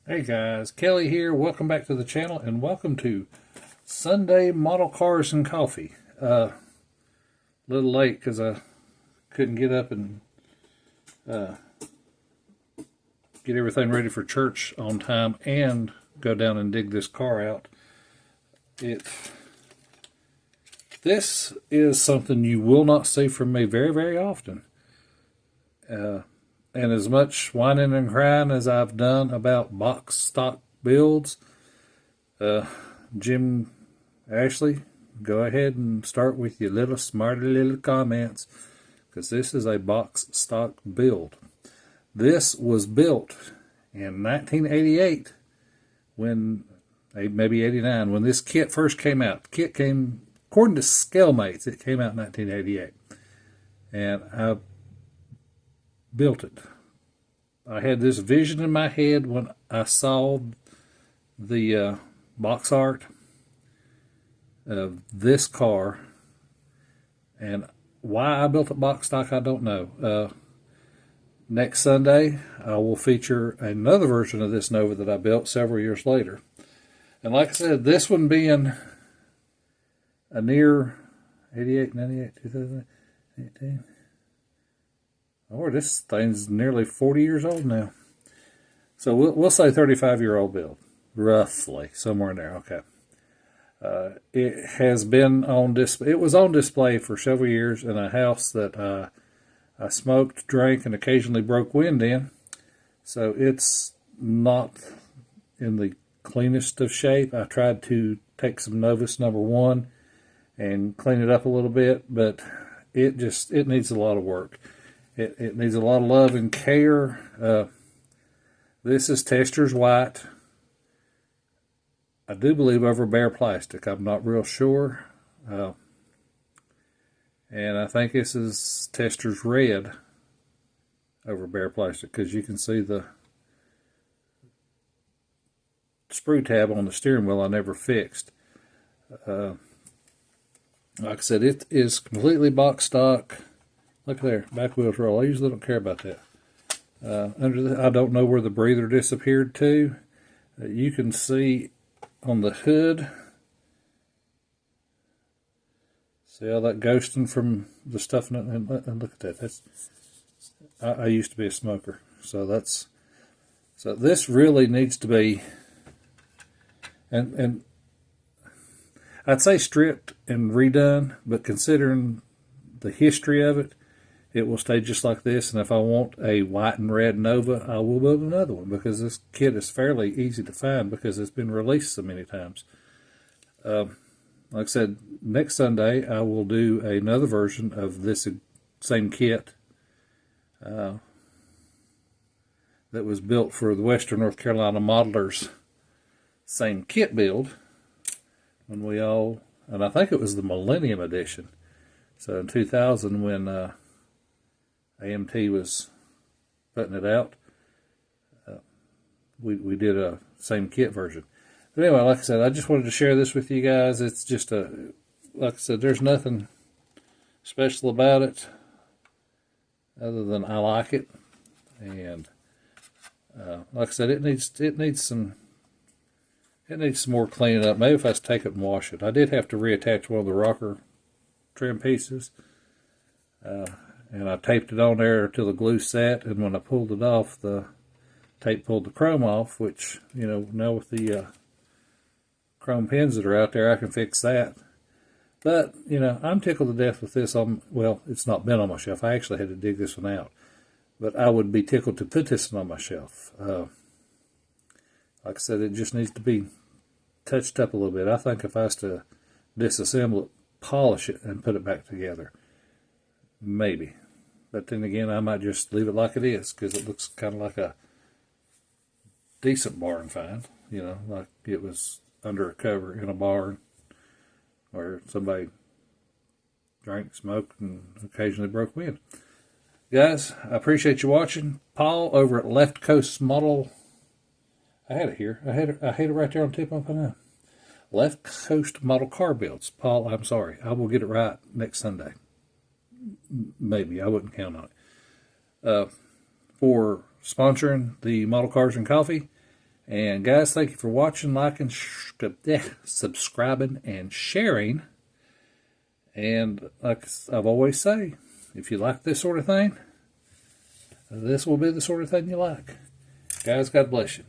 Hey guys, Kelly here. Welcome back to the channel and welcome to Sunday Model Cars and Coffee. A little late because I couldn't get up and get everything ready for church on time and go down and dig this car out. This is something you will not see from me very, very often. And as much whining and crying as I've done about box stock builds, Jim, Ashley, go ahead and start with your little smarty little comments, because this is a box stock build. This was built in 1988, when, maybe 89, when this kit first came out. The kit came, according to Scalemates, it came out in 1988. And I built it. I had this vision in my head when I saw the box art of this car, and why I built a box stock I don't know. Next Sunday I will feature another version of this Nova that I built several years later, and like I said, this one being a near 88, 98, 2018. Or this thing's nearly 40 years old now. So we'll say 35-year-old build, roughly, somewhere in there. Okay. It has been on display. It was on display for several years in a house that I smoked, drank, and occasionally broke wind in. So it's not in the cleanest of shape. I tried to take some Novus number 1 and clean it up a little bit, but it needs a lot of work. It needs a lot of love and care. This is Tester's white. I do believe over bare plastic. I'm not real sure. And I think this is Tester's red over bare plastic, because you can see the screw tab on the steering wheel I never fixed. Like I said, it is completely box stock. Look there, back wheels roll. I usually don't care about that. I don't know where the breather disappeared to. You can see on the hood. See all that ghosting from the stuff? And look at that. I used to be a smoker, so this really needs to be. And I'd say stripped and redone, but considering the history of it, it will stay just like this. And if I want a white and red Nova, I will build another one, because this kit is fairly easy to find because it's been released so many times. Like I said, next Sunday I will do another version of this same kit that was built for the Western North Carolina Modelers same kit build when and I think it was the Millennium Edition. So in 2000, when AMT was putting it out, we did a same kit version. But anyway, like I said, I just wanted to share this with you guys. It's just like I said, there's nothing special about it other than I like it. And like I said, it needs some more cleaning up. Maybe if I take it and wash it. I did have to reattach one of the rocker trim pieces. And I taped it on there till the glue set, and when I pulled it off, the tape pulled the chrome off, which, now with the chrome pins that are out there, I can fix that. But, I'm tickled to death with this well, it's not been on my shelf. I actually had to dig this one out. But I would be tickled to put this one on my shelf. Like I said, it just needs to be touched up a little bit. I think if I was to disassemble it, polish it, and put it back together, maybe. But then again, I might just leave it like it is, because it looks kind of like a decent barn find, like it was under a cover in a barn where somebody drank, smoked, and occasionally broke wind. Guys, I appreciate you watching. Paul over at Left Coast Model. I had it here. I had it right there on tip of my tongue. Left Coast Model Car Builds. Paul, I'm sorry. I will get it right next Sunday. Maybe. I wouldn't count on it. For sponsoring the Model Cars and Coffee. And guys, thank you for watching, liking, subscribing, and sharing. And like I've always say, if you like this sort of thing, this will be the sort of thing you like. Guys, God bless you.